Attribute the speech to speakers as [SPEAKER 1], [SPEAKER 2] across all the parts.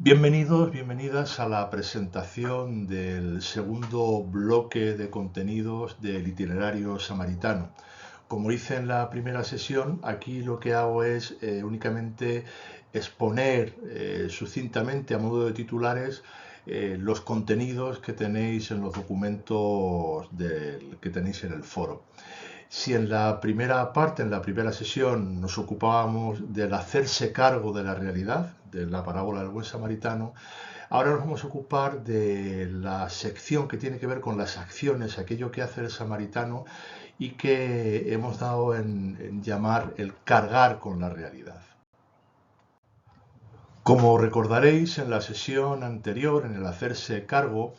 [SPEAKER 1] Bienvenidos, bienvenidas a la presentación del segundo bloque de contenidos del itinerario samaritano. Como hice en la primera sesión, aquí lo que hago es únicamente exponer sucintamente a modo de titulares los contenidos que tenéis en los documentos que tenéis en el foro. Si en la primera parte, en la primera sesión, nos ocupábamos del hacerse cargo de la realidad, de la parábola del buen samaritano, ahora nos vamos a ocupar de la sección que tiene que ver con las acciones, aquello que hace el samaritano y que hemos dado en llamar el cargar con la realidad. Como recordaréis, en la sesión anterior, en el hacerse cargo,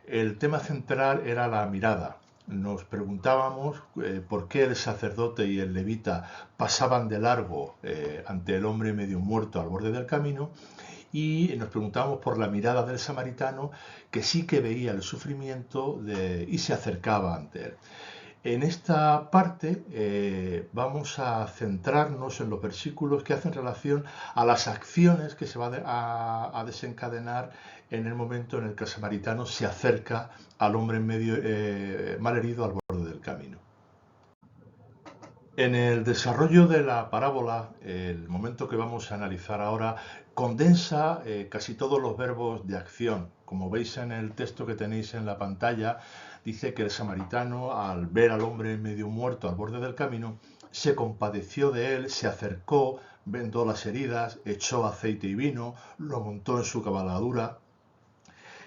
[SPEAKER 1] el tema central era la mirada. Nos preguntábamos por qué el sacerdote y el levita pasaban de largo ante el hombre medio muerto al borde del camino, y nos preguntábamos por la mirada del samaritano, que sí que veía el sufrimiento y se acercaba ante él. En esta parte vamos a centrarnos en los versículos que hacen relación a las acciones que se van a desencadenar en el momento en el que el samaritano se acerca al hombre medio malherido al borde del camino. En el desarrollo de la parábola, el momento que vamos a analizar ahora condensa casi todos los verbos de acción. Como veis en el texto que tenéis en la pantalla, dice que el samaritano, al ver al hombre medio muerto al borde del camino, se compadeció de él, se acercó, vendó las heridas, echó aceite y vino, lo montó en su cabalgadura.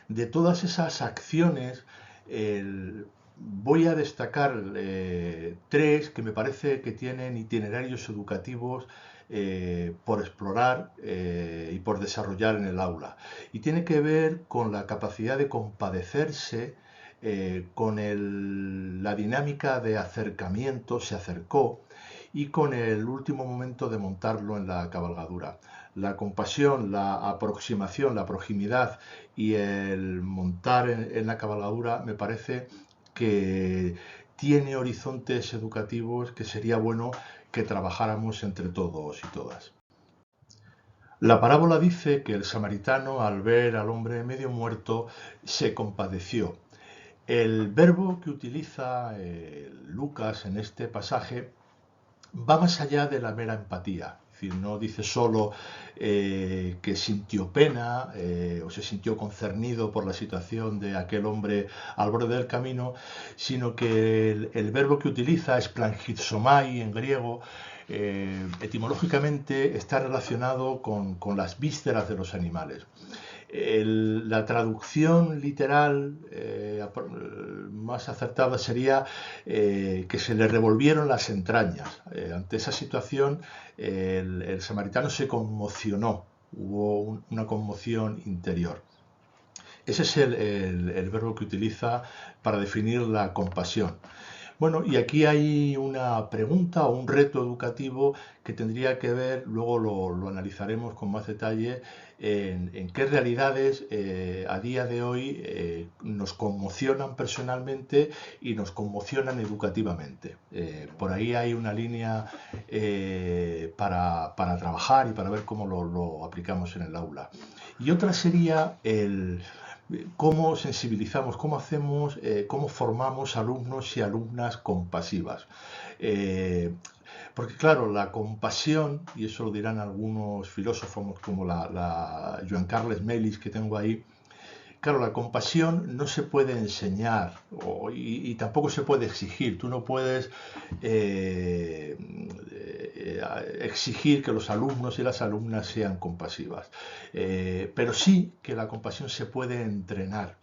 [SPEAKER 1] De todas esas acciones, voy a destacar tres que me parece que tienen itinerarios educativos por explorar y por desarrollar en el aula. Y tiene que ver con la capacidad de compadecerse, con la dinámica de acercamiento, se acercó, y con el último momento de montarlo en la cabalgadura. La compasión, la aproximación, la proximidad y el montar en la cabalgadura me parece que tiene horizontes educativos que sería bueno que trabajáramos entre todos y todas. La parábola dice que el samaritano, al ver al hombre medio muerto, se compadeció. El verbo que utiliza Lucas en este pasaje va más allá de la mera empatía. Es decir, no dice solo que sintió pena o se sintió concernido por la situación de aquel hombre al borde del camino, sino que el verbo que utiliza, esplangizomai en griego, etimológicamente está relacionado con las vísceras de los animales. La traducción literal más acertada sería que se le revolvieron las entrañas. Ante esa situación, el samaritano se conmocionó, hubo una conmoción interior. Ese es el verbo que utiliza para definir la compasión. Bueno, y aquí hay una pregunta o un reto educativo que tendría que ver, luego lo analizaremos con más detalle, en qué realidades a día de hoy nos conmocionan personalmente y nos conmocionan educativamente. Por ahí hay una línea para trabajar y para ver cómo lo aplicamos en el aula. Y otra sería cómo sensibilizamos, cómo hacemos, cómo formamos alumnos y alumnas compasivas. Porque claro, la compasión, y eso lo dirán algunos filósofos como Joan Carles Melis que tengo ahí, claro, la compasión no se puede enseñar y tampoco se puede exigir. Tú no puedes exigir que los alumnos y las alumnas sean compasivas. Pero sí que la compasión se puede entrenar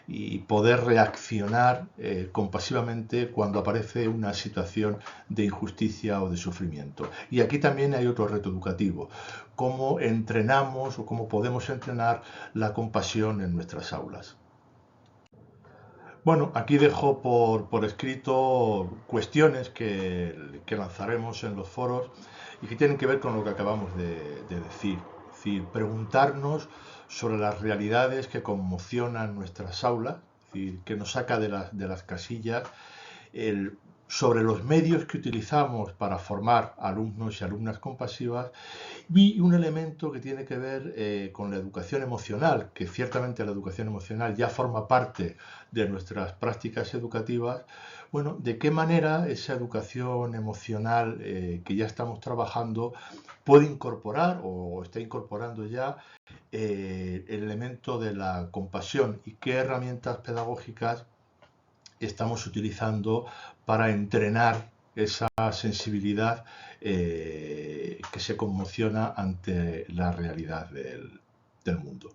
[SPEAKER 1] y poder reaccionar compasivamente cuando aparece una situación de injusticia o de sufrimiento. Y aquí también hay otro reto educativo: cómo entrenamos o cómo podemos entrenar la compasión en nuestras aulas. Bueno, aquí dejo por escrito cuestiones que lanzaremos en los foros y que tienen que ver con lo que acabamos de decir. Es decir, preguntarnos sobre las realidades que conmocionan nuestras aulas, es decir, que nos saca de las casillas, sobre los medios que utilizamos para formar alumnos y alumnas compasivas y un elemento que tiene que ver con la educación emocional, que ciertamente la educación emocional ya forma parte de nuestras prácticas educativas. Bueno, ¿de qué manera esa educación emocional que ya estamos trabajando puede incorporar o está incorporando ya el elemento de la compasión y qué herramientas pedagógicas estamos utilizando para entrenar esa sensibilidad que se conmociona ante la realidad del mundo?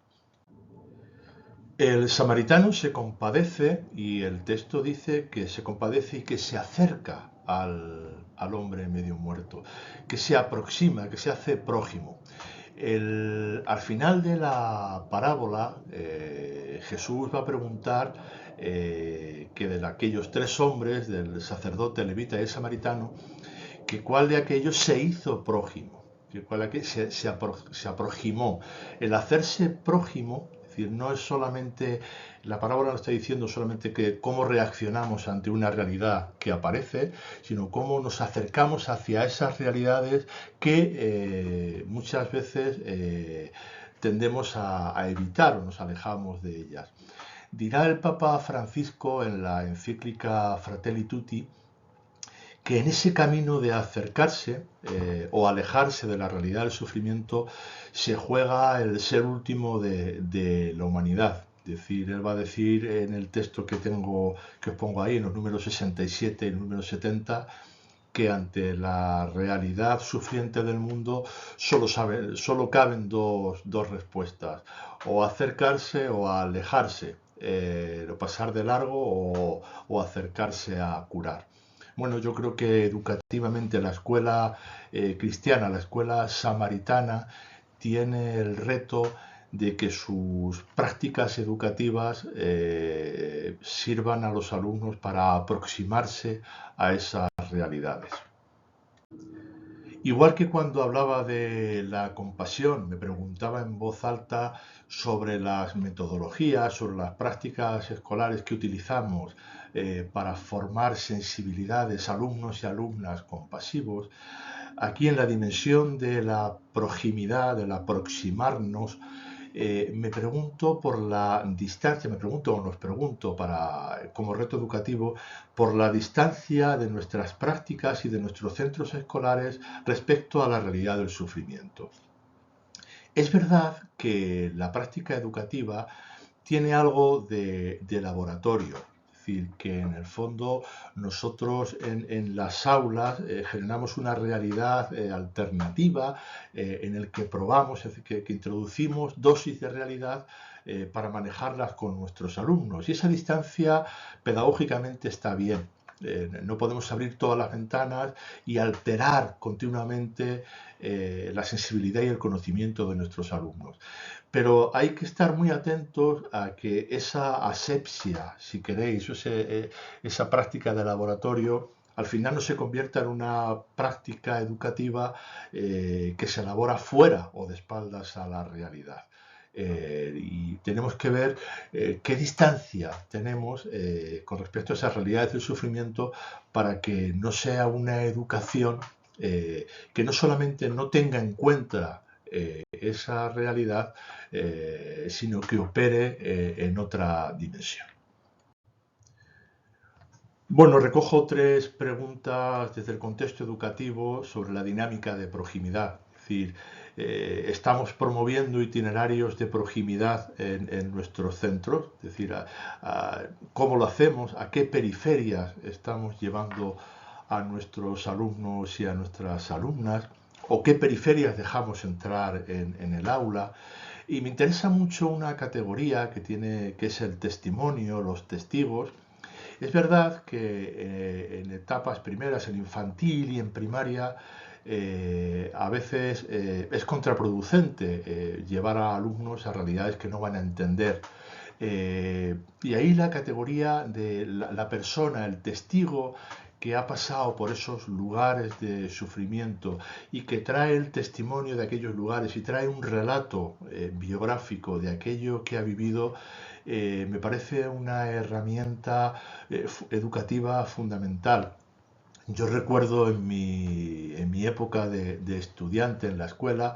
[SPEAKER 1] El samaritano se compadece y el texto dice que se compadece y que se acerca al hombre medio muerto, que se aproxima, que se hace prójimo. Al final de la parábola, Jesús va a preguntar que de aquellos tres hombres, del sacerdote, levita y el samaritano, que cuál de aquellos se hizo prójimo, que cuál de aquellos se aproximó. El hacerse prójimo, es decir, no es solamente, la parábola no está diciendo solamente que cómo reaccionamos ante una realidad que aparece, sino cómo nos acercamos hacia esas realidades que muchas veces tendemos a evitar o nos alejamos de ellas. Dirá el Papa Francisco en la encíclica Fratelli Tutti que en ese camino de acercarse o alejarse de la realidad del sufrimiento se juega el ser último de la humanidad. Es decir, él va a decir en el texto que os pongo ahí, en los números 67 y el número 70, que ante la realidad sufriente del mundo solo caben dos respuestas, o acercarse o alejarse, o pasar de largo o acercarse a curar. Bueno, yo creo que educativamente la escuela cristiana, la escuela samaritana, tiene el reto de que sus prácticas educativas sirvan a los alumnos para aproximarse a esas realidades. Igual que cuando hablaba de la compasión, me preguntaba en voz alta sobre las metodologías, sobre las prácticas escolares que utilizamos para formar sensibilidades, alumnos y alumnas compasivos, aquí en la dimensión de la proximidad, del aproximarnos, me pregunto por la distancia, nos pregunto como reto educativo, por la distancia de nuestras prácticas y de nuestros centros escolares respecto a la realidad del sufrimiento. Es verdad que la práctica educativa tiene algo de laboratorio, es decir, que en el fondo nosotros en las aulas generamos una realidad alternativa en el que probamos, es decir, que introducimos dosis de realidad para manejarlas con nuestros alumnos. Y esa distancia pedagógicamente está bien. No podemos abrir todas las ventanas y alterar continuamente la sensibilidad y el conocimiento de nuestros alumnos. Pero hay que estar muy atentos a que esa asepsia, si queréis, esa práctica de laboratorio, al final no se convierta en una práctica educativa que se elabora fuera o de espaldas a la realidad. Y tenemos que ver qué distancia tenemos con respecto a esas realidades del sufrimiento para que no sea una educación que no solamente no tenga en cuenta esa realidad, sino que opere en otra dimensión. Bueno, recojo tres preguntas desde el contexto educativo sobre la dinámica de proximidad. Es decir, estamos promoviendo itinerarios de proximidad en nuestros centros, es decir, cómo lo hacemos, a qué periferias estamos llevando a nuestros alumnos y a nuestras alumnas, o qué periferias dejamos entrar en el aula. Y me interesa mucho una categoría que es el testimonio, los testigos. Es verdad que en etapas primeras, en infantil y en primaria, a veces es contraproducente llevar a alumnos a realidades que no van a entender. Y ahí la categoría de la persona, el testigo que ha pasado por esos lugares de sufrimiento y que trae el testimonio de aquellos lugares y trae un relato biográfico de aquello que ha vivido, me parece una herramienta educativa fundamental. Yo recuerdo en mi época de estudiante en la escuela,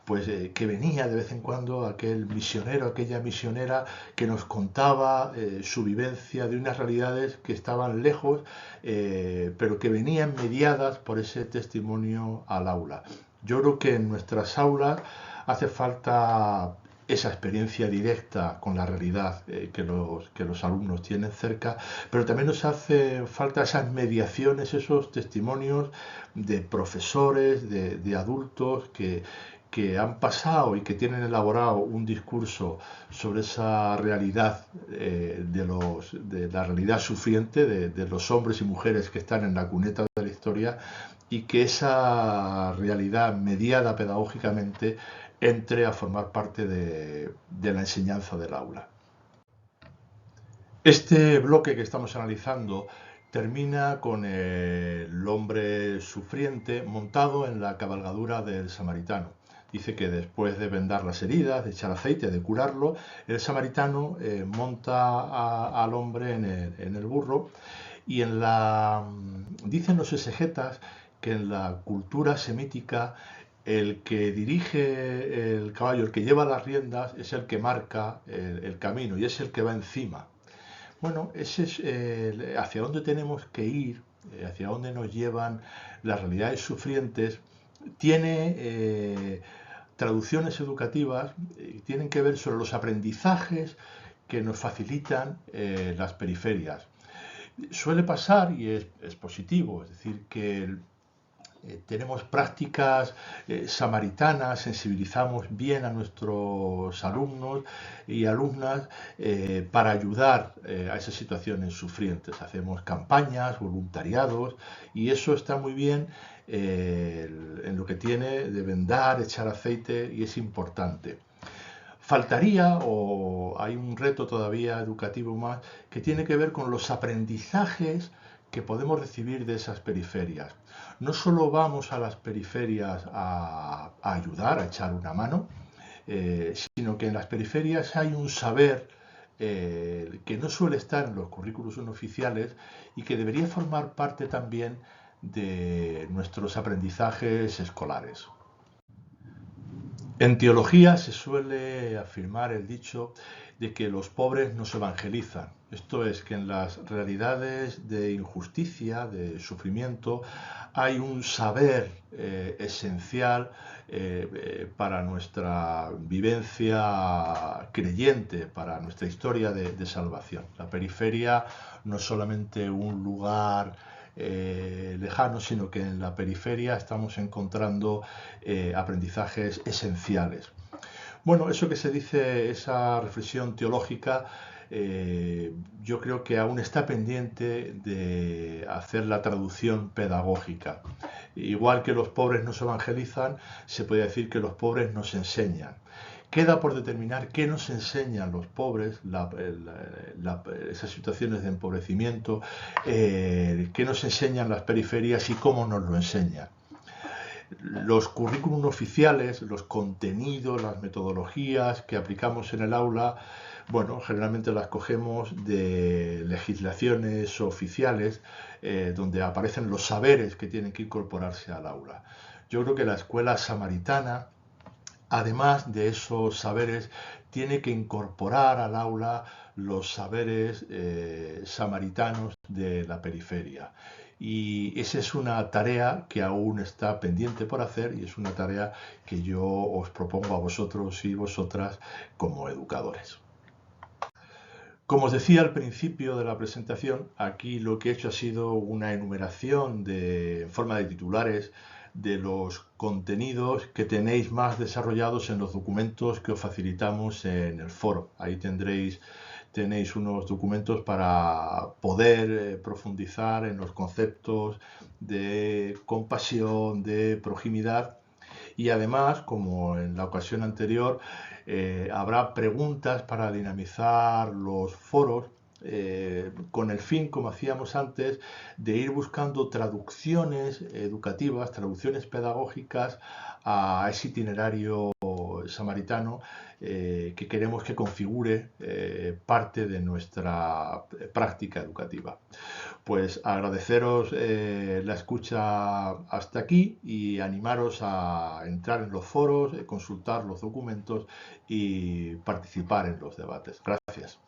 [SPEAKER 1] pues que venía de vez en cuando aquel misionero, aquella misionera que nos contaba su vivencia de unas realidades que estaban lejos, pero que venían mediadas por ese testimonio al aula. Yo creo que en nuestras aulas hace falta esa experiencia directa con la realidad que los alumnos tienen cerca, pero también nos hace falta esas mediaciones, esos testimonios de profesores, de adultos que han pasado y que tienen elaborado un discurso sobre esa realidad de la realidad sufriente de los hombres y mujeres que están en la cuneta de la historia, y que esa realidad mediada pedagógicamente entre a formar parte de la enseñanza del aula. Este bloque que estamos analizando termina con el hombre sufriente montado en la cabalgadura del samaritano. Dice que después de vendar las heridas, de echar aceite, de curarlo, el samaritano monta al hombre en el burro, y dicen los exegetas que en la cultura semítica el que dirige el caballo, el que lleva las riendas, es el que marca el camino y es el que va encima. Bueno, ese es hacia dónde tenemos que ir, hacia dónde nos llevan las realidades sufrientes. Tiene traducciones educativas, tienen que ver sobre los aprendizajes que nos facilitan las periferias. Suele pasar, y es positivo, es decir, que tenemos prácticas samaritanas, sensibilizamos bien a nuestros alumnos y alumnas para ayudar a esas situaciones sufrientes. Hacemos campañas, voluntariados, y eso está muy bien en lo que tiene de vendar, echar aceite, y es importante. Faltaría, o hay un reto todavía educativo más, que tiene que ver con los aprendizajes que podemos recibir de esas periferias. No solo vamos a las periferias a ayudar, a echar una mano, sino que en las periferias hay un saber que no suele estar en los currículos no oficiales y que debería formar parte también de nuestros aprendizajes escolares. En teología se suele afirmar el dicho de que los pobres no se evangelizan. Esto es, que en las realidades de injusticia, de sufrimiento, hay un saber esencial para nuestra vivencia creyente, para nuestra historia de salvación. La periferia no es solamente un lugar lejano, sino que en la periferia estamos encontrando aprendizajes esenciales. Bueno, eso que se dice, esa reflexión teológica, yo creo que aún está pendiente de hacer la traducción pedagógica. Igual que los pobres nos evangelizan, se puede decir que los pobres nos enseñan. Queda por determinar qué nos enseñan los pobres, esas situaciones de empobrecimiento, qué nos enseñan las periferias y cómo nos lo enseñan. Los currículum oficiales, los contenidos, las metodologías que aplicamos en el aula, bueno, generalmente las cogemos de legislaciones oficiales donde aparecen los saberes que tienen que incorporarse al aula. Yo creo que la escuela samaritana, además de esos saberes, tiene que incorporar al aula los saberes samaritanos de la periferia. Y esa es una tarea que aún está pendiente por hacer, y es una tarea que yo os propongo a vosotros y vosotras como educadores. Como os decía al principio de la presentación, aquí lo que he hecho ha sido una enumeración en forma de titulares de los contenidos que tenéis más desarrollados en los documentos que os facilitamos en el foro. Ahí tenéis unos documentos para poder profundizar en los conceptos de compasión, de proximidad, y además, como en la ocasión anterior, habrá preguntas para dinamizar los foros con el fin, como hacíamos antes, de ir buscando traducciones educativas, traducciones pedagógicas a ese itinerario samaritano que queremos que configure parte de nuestra práctica educativa. Pues agradeceros la escucha hasta aquí y animaros a entrar en los foros, consultar los documentos y participar en los debates. Gracias.